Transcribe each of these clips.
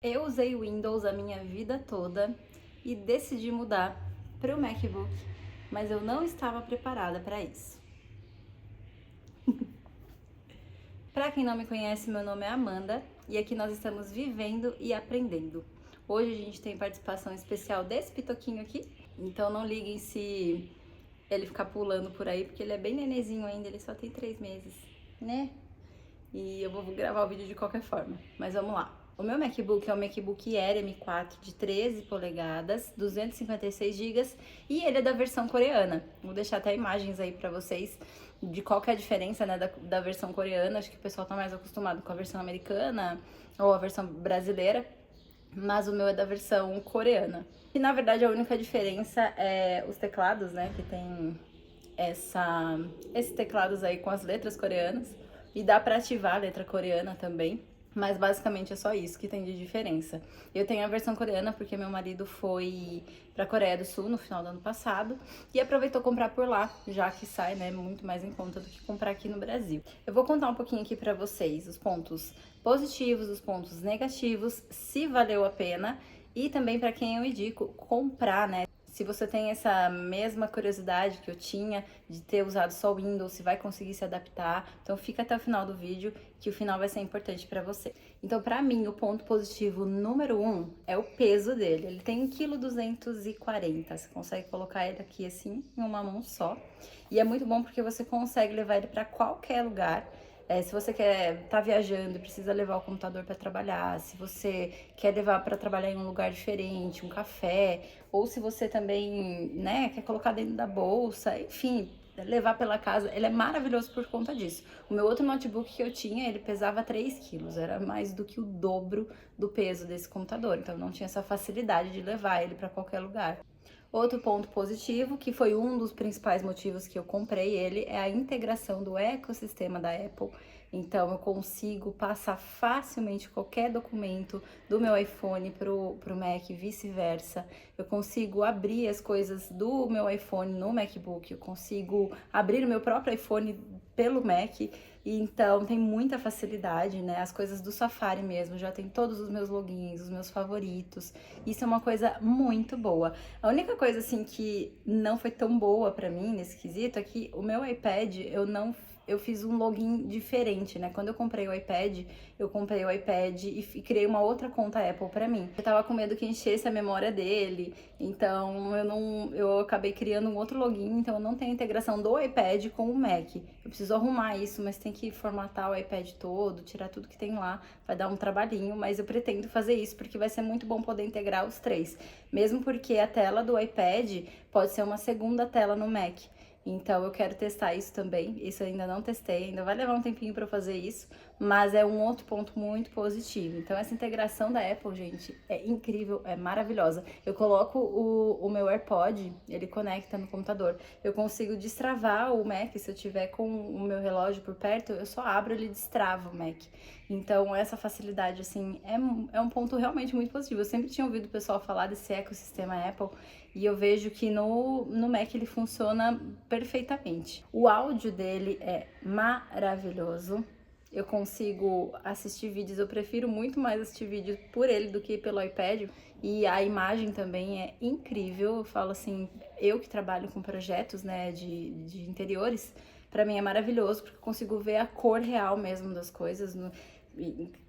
Eu usei o Windows a minha vida toda e decidi mudar para o MacBook, mas eu não estava preparada para isso. Para quem não me conhece, meu nome é Amanda e aqui nós estamos vivendo e aprendendo. Hoje a gente tem participação especial desse pitoquinho aqui, então não liguem se ele ficar pulando por aí, porque ele é bem nenezinho ainda, ele só tem 3 meses, né? E eu vou gravar o vídeo de qualquer forma, mas vamos lá. O meu MacBook é um MacBook Air M4 de 13 polegadas, 256 GB e ele é da versão coreana. Vou deixar até imagens aí pra vocês de qual que é a diferença, né, da versão coreana. Acho que o pessoal tá mais acostumado com a versão americana ou a versão brasileira, mas o meu é da versão coreana. E na verdade a única diferença é os teclados, né, que tem esses teclados aí com as letras coreanas. E dá pra ativar a letra coreana também. Mas basicamente é só isso que tem de diferença. Eu tenho a versão coreana porque meu marido foi pra Coreia do Sul no final do ano passado e aproveitou comprar por lá, já que sai, né, muito mais em conta do que comprar aqui no Brasil. Eu vou contar um pouquinho aqui pra vocês os pontos positivos, os pontos negativos, se valeu a pena e também pra quem eu indico comprar, né? Se você tem essa mesma curiosidade que eu tinha de ter usado só o Windows, se vai conseguir se adaptar, então fica até o final do vídeo, que o final vai ser importante para você. Então, para mim, o ponto positivo número 1 é o peso dele. Ele tem 1,240 kg, você consegue colocar ele aqui assim, em uma mão só. E é muito bom porque você consegue levar ele para qualquer lugar. Se você quer tá viajando e precisa levar o computador para trabalhar, se você quer levar para trabalhar em um lugar diferente, um café, ou se você também, né, quer colocar dentro da bolsa, enfim, levar pela casa, ele é maravilhoso por conta disso. O meu outro notebook que eu tinha, ele pesava 3 quilos, era mais do que o dobro do peso desse computador, então eu não tinha essa facilidade de levar ele para qualquer lugar. Outro ponto positivo, que foi um dos principais motivos que eu comprei ele, é a integração do ecossistema da Apple. Então, eu consigo passar facilmente qualquer documento do meu iPhone pro Mac e vice-versa. Eu consigo abrir as coisas do meu iPhone no MacBook, eu consigo abrir o meu próprio iPhone pelo Mac. E então tem muita facilidade, né? As coisas do Safari mesmo, já tem todos os meus logins, os meus favoritos. Isso é uma coisa muito boa. A única coisa assim que não foi tão boa pra mim nesse quesito é que o meu iPad eu fiz um login diferente, né? Quando eu comprei o iPad e criei uma outra conta Apple pra mim. Eu tava com medo que enchesse a memória dele, então eu acabei criando um outro login, então eu não tenho integração do iPad com o Mac. Eu preciso arrumar isso, mas tem que formatar o iPad todo, tirar tudo que tem lá, vai dar um trabalhinho, mas eu pretendo fazer isso porque vai ser muito bom poder integrar os três. Mesmo porque a tela do iPad pode ser uma segunda tela no Mac. Então eu quero testar isso também. Isso eu ainda não testei, ainda vai levar um tempinho para fazer isso, mas é um outro ponto muito positivo. Então essa integração da Apple, gente, é incrível, é maravilhosa. Eu coloco o meu AirPod, ele conecta no computador. Eu consigo destravar o Mac, se eu tiver com o meu relógio por perto, eu só abro, ele destrava o Mac. Então essa facilidade, assim, é um ponto realmente muito positivo. Eu sempre tinha ouvido o pessoal falar desse ecossistema Apple, e eu vejo que no Mac ele funciona perfeitamente. O áudio dele é maravilhoso. Eu consigo assistir vídeos, eu prefiro muito mais assistir vídeos por ele do que pelo iPad. E a imagem também é incrível. Eu falo assim, eu que trabalho com projetos, né, de interiores, pra mim é maravilhoso, porque eu consigo ver a cor real mesmo das coisas.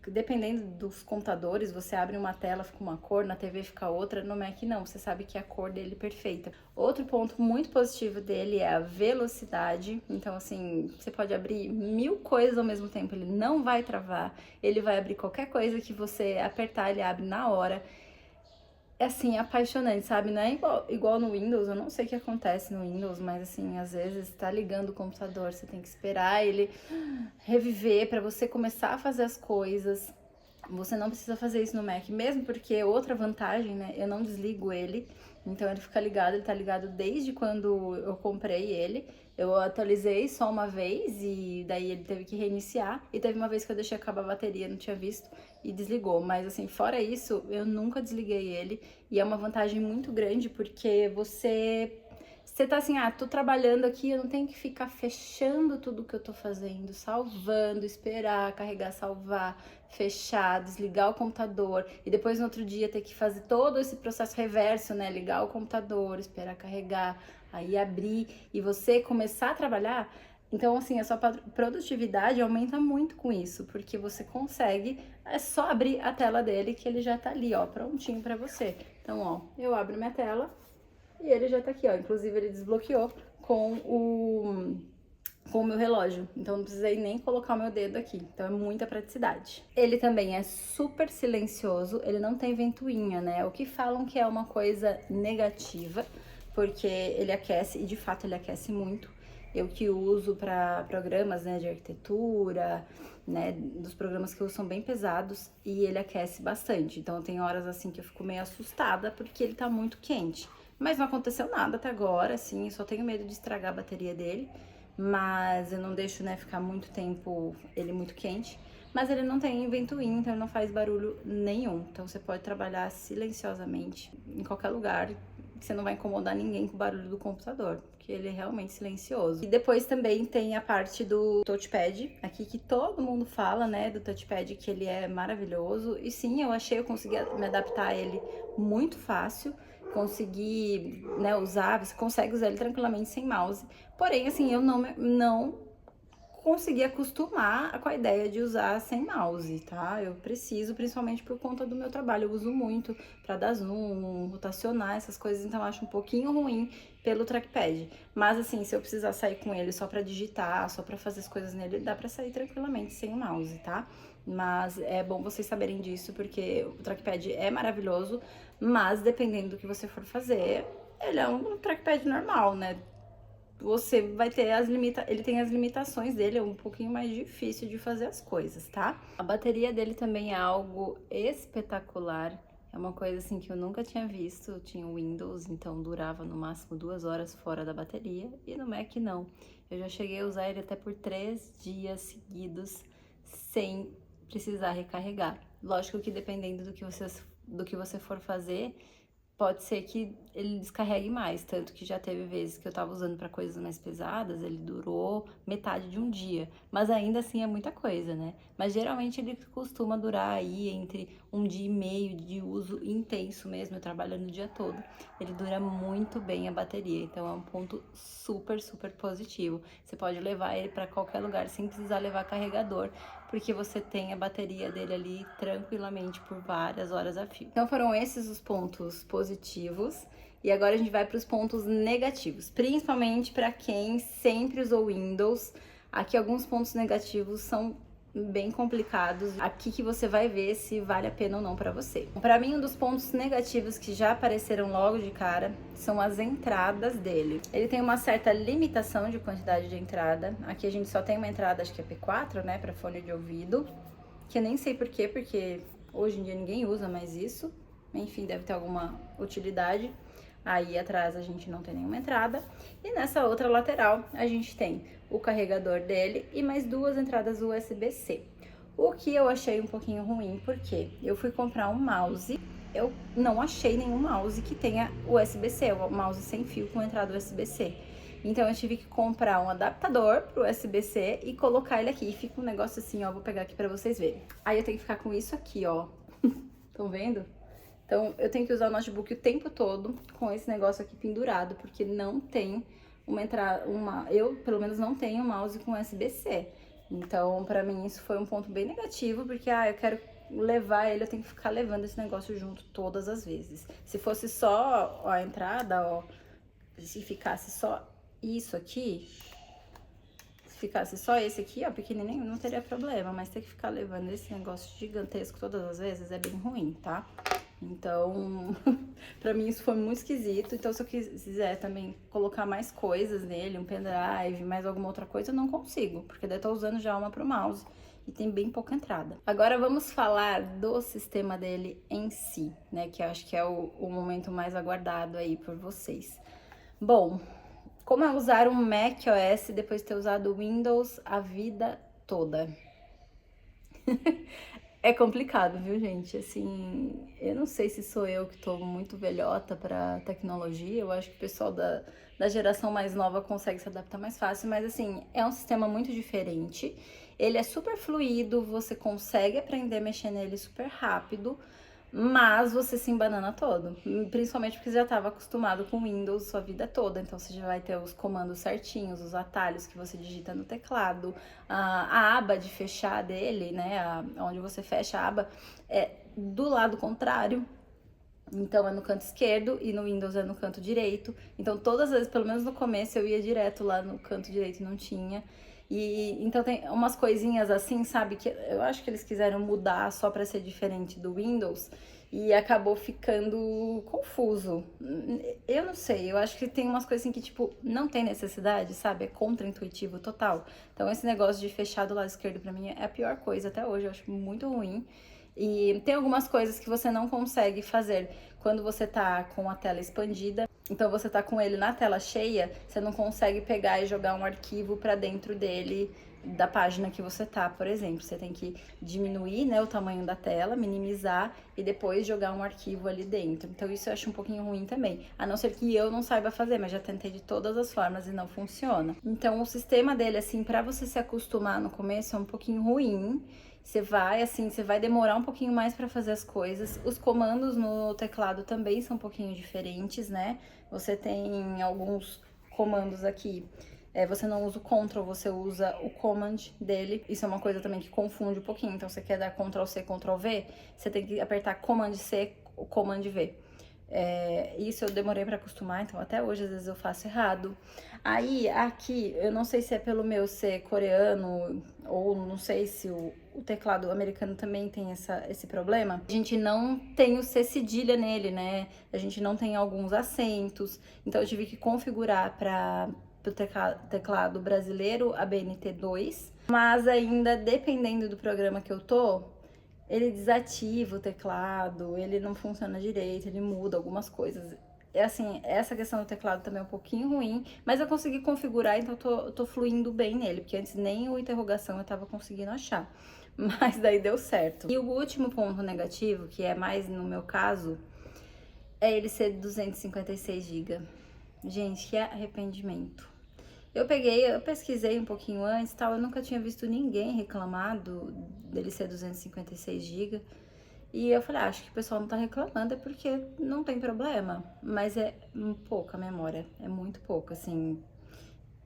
Dependendo dos computadores, você abre uma tela, fica uma cor, na TV fica outra, no Mac não, você sabe que a cor dele é perfeita. Outro ponto muito positivo dele é a velocidade, então assim, você pode abrir 1000 coisas ao mesmo tempo, ele não vai travar, ele vai abrir qualquer coisa que você apertar, ele abre na hora. É assim, apaixonante, sabe? Não é igual no Windows, eu não sei o que acontece no Windows, mas assim, às vezes tá ligando o computador, você tem que esperar ele reviver para você começar a fazer as coisas. Você não precisa fazer isso no Mac, mesmo porque outra vantagem, né? Eu não desligo ele, então ele fica ligado, ele tá ligado desde quando eu comprei ele. Eu atualizei só uma vez e daí ele teve que reiniciar. E teve uma vez que eu deixei acabar a bateria, não tinha visto, e desligou. Mas assim, fora isso, eu nunca desliguei ele. E é uma vantagem muito grande porque você tá assim, tô trabalhando aqui, eu não tenho que ficar fechando tudo que eu tô fazendo, salvando, esperar, carregar, salvar, fechar, desligar o computador e depois no outro dia ter que fazer todo esse processo reverso, né? Ligar o computador, esperar carregar, aí abrir e você começar a trabalhar. Então, assim, a sua produtividade aumenta muito com isso, porque você consegue, é só abrir a tela dele que ele já tá ali, ó, prontinho pra você. Então, ó, eu abro minha tela, e ele já tá aqui, ó. Inclusive, ele desbloqueou com o meu relógio. Então, não precisei nem colocar o meu dedo aqui. Então, é muita praticidade. Ele também é super silencioso. Ele não tem ventoinha, né? O que falam que é uma coisa negativa, porque ele aquece, e de fato ele aquece muito. Eu que uso para programas, né, de arquitetura, né, dos programas que eu uso são bem pesados e ele aquece bastante. Então, tem horas assim que eu fico meio assustada porque ele tá muito quente. Mas não aconteceu nada até agora, assim, só tenho medo de estragar a bateria dele. Mas eu não deixo, né, ficar muito tempo ele muito quente. Mas ele não tem ventoinha, então ele não faz barulho nenhum. Então você pode trabalhar silenciosamente em qualquer lugar, que você não vai incomodar ninguém com o barulho do computador, porque ele é realmente silencioso. E depois também tem a parte do touchpad, aqui que todo mundo fala, né, do touchpad, que ele é maravilhoso. E sim, eu consegui me adaptar a ele muito fácil. Consegui, né, usar, você consegue usar ele tranquilamente sem mouse. Porém, assim, eu não consegui acostumar com a ideia de usar sem mouse, tá? Eu preciso, principalmente por conta do meu trabalho, eu uso muito para dar zoom, rotacionar essas coisas, então eu acho um pouquinho ruim pelo trackpad. Mas assim, se eu precisar sair com ele só para digitar, só para fazer as coisas nele, dá para sair tranquilamente sem o mouse, tá? Mas é bom vocês saberem disso, porque o trackpad é maravilhoso, mas dependendo do que você for fazer, ele é um trackpad normal, né? Você vai ter ele tem as limitações dele, é um pouquinho mais difícil de fazer as coisas, tá? A bateria dele também é algo espetacular. É uma coisa assim que eu nunca tinha visto. Eu tinha o Windows, então durava no máximo 2 horas fora da bateria, e no Mac não. Eu já cheguei a usar ele até por 3 dias seguidos sem precisar recarregar. Lógico que dependendo do que você for fazer, pode ser que ele descarregue mais, tanto que já teve vezes que eu tava usando para coisas mais pesadas, ele durou metade de um dia, mas ainda assim é muita coisa, né? Mas geralmente ele costuma durar aí entre um dia e meio de uso intenso mesmo, trabalhando o dia todo. Ele dura muito bem a bateria, então é um ponto super, super positivo. Você pode levar ele para qualquer lugar sem precisar levar carregador, porque você tem a bateria dele ali tranquilamente por várias horas a fio. Então foram esses os pontos positivos. E agora a gente vai para os pontos negativos, principalmente para quem sempre usou Windows. Aqui alguns pontos negativos são bem complicados. Aqui que você vai ver se vale a pena ou não para você. Para mim, um dos pontos negativos que já apareceram logo de cara são as entradas dele. Ele tem uma certa limitação de quantidade de entrada. Aqui a gente só tem uma entrada, acho que é P4, né, para fone de ouvido, que eu nem sei por quê, porque hoje em dia ninguém usa mais isso. Enfim, deve ter alguma utilidade. Aí atrás a gente não tem nenhuma entrada. E nessa outra lateral a gente tem o carregador dele e mais 2 entradas USB-C. O que eu achei um pouquinho ruim, porque eu fui comprar um mouse, eu não achei nenhum mouse que tenha USB-C, o mouse sem fio com entrada USB-C. Então eu tive que comprar um adaptador pro USB-C e colocar ele aqui. E fica um negócio assim, ó, vou pegar aqui pra vocês verem. Aí eu tenho que ficar com isso aqui, ó. Estão vendo? Então, eu tenho que usar o notebook o tempo todo com esse negócio aqui pendurado, porque não tem eu, pelo menos, não tenho mouse com USB-C. Então, pra mim, isso foi um ponto bem negativo, porque, eu quero levar ele, eu tenho que ficar levando esse negócio junto todas as vezes. Se fosse só a entrada, ó, se ficasse só isso aqui, se ficasse só esse aqui, ó, pequenininho, não teria problema, mas ter que ficar levando esse negócio gigantesco todas as vezes é bem ruim, tá? Então, pra mim isso foi muito esquisito. Então, se eu quiser também colocar mais coisas nele, um pendrive, mais alguma outra coisa, eu não consigo, porque daí eu tô usando já uma pro mouse e tem bem pouca entrada. Agora vamos falar do sistema dele em si, né, que eu acho que é o momento mais aguardado aí por vocês. Bom, como é usar um Mac OS depois de ter usado o Windows a vida toda? É complicado, viu, gente? Assim, eu não sei se sou eu que tô muito velhota pra tecnologia. Eu acho que o pessoal da geração mais nova consegue se adaptar mais fácil, mas assim, é um sistema muito diferente. Ele é super fluido, você consegue aprender a mexer nele super rápido, mas você se embanana todo. Principalmente porque você já estava acostumado com Windows sua vida toda. Então você já vai ter os comandos certinhos, os atalhos que você digita no teclado, a aba de fechar dele, né? Onde você fecha a aba é do lado contrário. Então é no canto esquerdo e no Windows é no canto direito. Então todas as vezes, pelo menos no começo, eu ia direto lá no canto direito e não tinha. E então tem umas coisinhas assim, sabe, que eu acho que eles quiseram mudar só para ser diferente do Windows e acabou ficando confuso. Eu não sei, eu acho que tem umas coisas assim que tipo não tem necessidade, sabe? É contraintuitivo total. Então esse negócio de fechar do lado esquerdo para mim é a pior coisa até hoje, eu acho muito ruim. E tem algumas coisas que você não consegue fazer quando você tá com a tela expandida. Então você tá com ele na tela cheia, você não consegue pegar e jogar um arquivo para dentro dele da página que você tá, por exemplo. Você tem que diminuir, né, o tamanho da tela, minimizar e depois jogar um arquivo ali dentro. Então isso eu acho um pouquinho ruim também. A não ser que eu não saiba fazer, mas já tentei de todas as formas e não funciona. Então o sistema dele, assim, para você se acostumar no começo é um pouquinho ruim. Você vai demorar um pouquinho mais para fazer as coisas. Os comandos no teclado também são um pouquinho diferentes, né? Você tem alguns comandos aqui. Você não usa o Ctrl, você usa o Command dele. Isso é uma coisa também que confunde um pouquinho. Então, você quer dar Ctrl C, Ctrl V, você tem que apertar Command C, o Command V. Isso eu demorei para acostumar, então até hoje às vezes eu faço errado. Aí aqui, eu não sei se é pelo meu ser coreano ou não sei se o teclado americano também tem esse problema. A gente não tem o C cedilha nele, né? A gente não tem alguns acentos, então eu tive que configurar para o teclado brasileiro a BNT2, mas ainda dependendo do programa que eu tô, ele desativa o teclado, ele não funciona direito, ele muda algumas coisas. Assim, essa questão do teclado também é um pouquinho ruim, mas eu consegui configurar, então eu tô fluindo bem nele, porque antes nem o interrogação eu tava conseguindo achar. Mas daí deu certo. E o último ponto negativo, que é mais no meu caso, é ele ser 256 GB. Gente, que arrependimento. Eu pesquisei um pouquinho antes, tal, eu nunca tinha visto ninguém reclamar dele ser 256 GB. E eu falei, acho que o pessoal não tá reclamando, é porque não tem problema. Mas é pouca memória, é muito pouca, assim.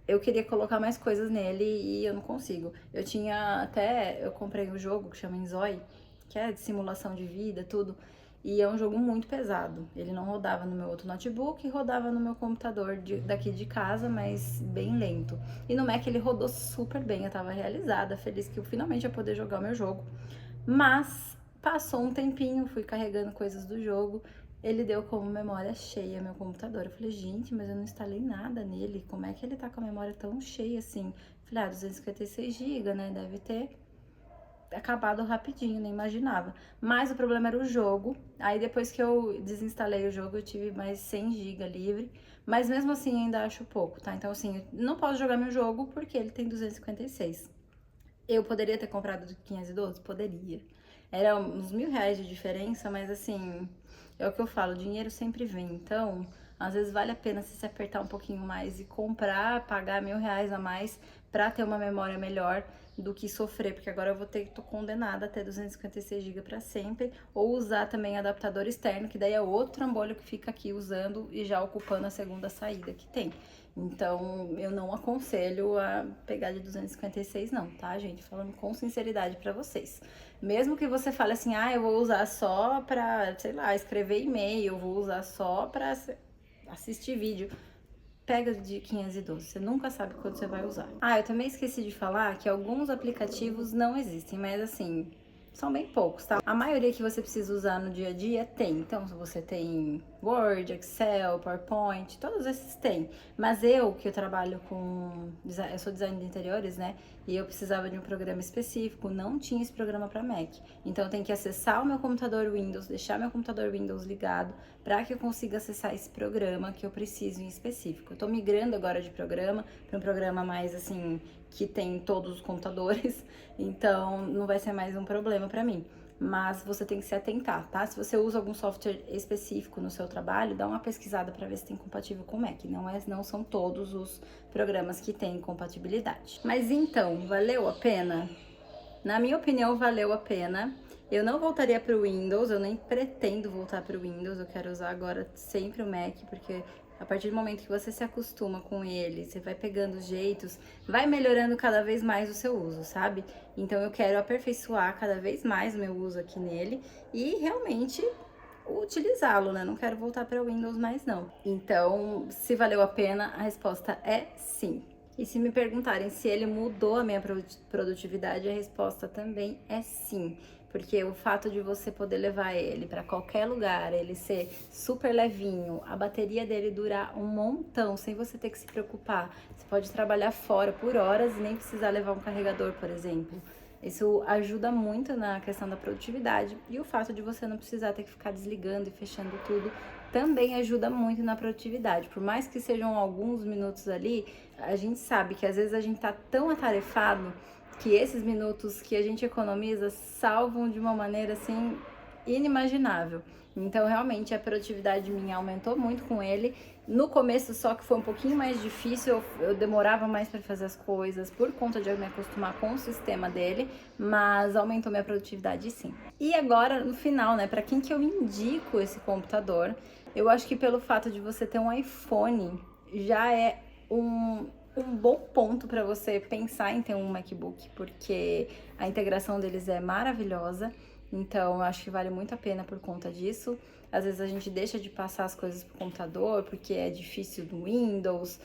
Eu queria colocar mais coisas nele e eu não consigo. Eu comprei um jogo que chama Inzoi, que é de simulação de vida, tudo. E é um jogo muito pesado. Ele não rodava no meu outro notebook, rodava no meu computador daqui de casa, mas bem lento. E no Mac ele rodou super bem, eu tava realizada, feliz que eu finalmente ia poder jogar o meu jogo. Mas passou um tempinho, fui carregando coisas do jogo, ele deu como memória cheia meu computador. Eu falei, gente, mas eu não instalei nada nele, como é que ele tá com a memória tão cheia assim? Falei, 256 GB, né? Deve ter acabado rapidinho, nem imaginava. Mas o problema era o jogo. Aí depois que eu desinstalei o jogo, eu tive mais 100 GB livre. Mas mesmo assim ainda acho pouco, tá? Então assim, eu não posso jogar meu jogo porque ele tem 256. Eu poderia ter comprado de 512? Poderia. Era uns R$ 1.000 de diferença, mas assim, é o que eu falo, dinheiro sempre vem. Então, às vezes vale a pena se apertar um pouquinho mais e comprar, pagar R$ 1.000 a mais pra ter uma memória melhor do que sofrer, porque agora eu tô condenada a ter 256 GB pra sempre, ou usar também adaptador externo, que daí é outro trambolho que fica aqui usando e já ocupando a segunda saída que tem. Então, eu não aconselho a pegar de 256 não, tá, gente? Falando com sinceridade pra vocês. Mesmo que você fale assim, eu vou usar só pra, sei lá, escrever e-mail, vou usar só pra assistir vídeo, pega de 512, você nunca sabe quando você vai usar. Eu também esqueci de falar que alguns aplicativos não existem, mas assim, são bem poucos, tá? A maioria que você precisa usar no dia a dia tem. Então, se você tem Word, Excel, PowerPoint, todos esses tem. Mas que eu trabalho eu sou designer de interiores, né? E eu precisava de um programa específico, não tinha esse programa para Mac. Então, eu tenho que acessar o meu computador Windows, deixar meu computador Windows ligado, para que eu consiga acessar esse programa que eu preciso em específico. Eu tô migrando agora de programa para um programa mais assim, que tem todos os computadores, então não vai ser mais um problema para mim. mas você tem que se atentar, tá? Se você usa algum software específico no seu trabalho, dá uma pesquisada para ver se tem compatível com o Mac. Não são todos os programas que têm compatibilidade. Mas então, valeu a pena? Na minha opinião, valeu a pena. Eu não voltaria para o Windows, eu nem pretendo voltar para o Windows, eu quero usar agora sempre o Mac, porque a partir do momento que você se acostuma com ele, você vai pegando os jeitos, vai melhorando cada vez mais o seu uso, sabe? Então eu quero aperfeiçoar cada vez mais o meu uso aqui nele e realmente utilizá-lo, né? Não quero voltar para o Windows mais não. Então, se valeu a pena, a resposta é sim. E se me perguntarem se ele mudou a minha produtividade, a resposta também é sim. Porque o fato de você poder levar ele para qualquer lugar, ele ser super levinho, a bateria dele durar um montão, sem você ter que se preocupar. Você pode trabalhar fora por horas e nem precisar levar um carregador, por exemplo. Isso ajuda muito na questão da produtividade. E o fato de você não precisar ter que ficar desligando e fechando tudo também ajuda muito na produtividade. Por mais que sejam alguns minutos ali, a gente sabe que às vezes a gente tá tão atarefado que esses minutos que a gente economiza salvam de uma maneira assim inimaginável. Então, realmente, a produtividade minha aumentou muito com ele. No começo, só que foi um pouquinho mais difícil, eu demorava mais para fazer as coisas por conta de eu me acostumar com o sistema dele, mas aumentou minha produtividade sim. E agora, no final, né, para quem que eu indico esse computador? Eu acho que pelo fato de você ter um iPhone, já é um bom ponto para você pensar em ter um MacBook, porque a integração deles é maravilhosa. Então, eu acho que vale muito a pena por conta disso. Às vezes a gente deixa de passar as coisas pro computador, porque é difícil no Windows,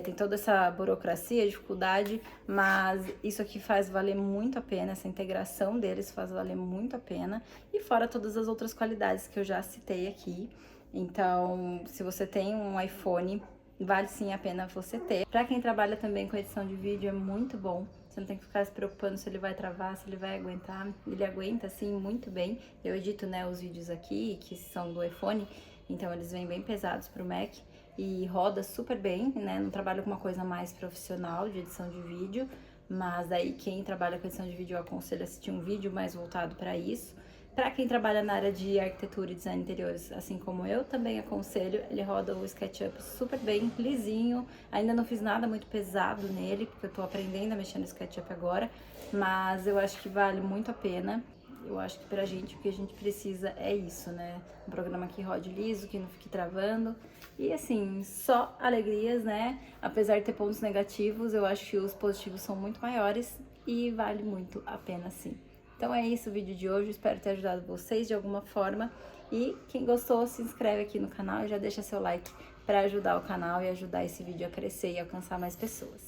tem toda essa burocracia, dificuldade, mas isso aqui faz valer muito a pena, essa integração deles faz valer muito a pena, e fora todas as outras qualidades que eu já citei aqui. Então, se você tem um iPhone, vale sim a pena você ter. Para quem trabalha também com edição de vídeo, é muito bom. Você não tem que ficar se preocupando se ele vai travar, se ele vai aguentar. Ele aguenta, sim, muito bem. Eu edito, né, os vídeos aqui, que são do iPhone, então eles vêm bem pesados pro Mac e roda super bem, né? Não trabalho com uma coisa mais profissional de edição de vídeo, mas aí quem trabalha com edição de vídeo eu aconselho a assistir um vídeo mais voltado para isso. Para quem trabalha na área de arquitetura e design de interiores, assim como eu, também aconselho. Ele roda o SketchUp super bem, lisinho. Ainda não fiz nada muito pesado nele, porque eu tô aprendendo a mexer no SketchUp agora. Mas eu acho que vale muito a pena. Eu acho que pra gente, o que a gente precisa é isso, né? Um programa que rode liso, que não fique travando. E assim, só alegrias, né? Apesar de ter pontos negativos, eu acho que os positivos são muito maiores e vale muito a pena sim. Então é isso o vídeo de hoje, espero ter ajudado vocês de alguma forma. E quem gostou, se inscreve aqui no canal e já deixa seu like para ajudar o canal e ajudar esse vídeo a crescer e alcançar mais pessoas.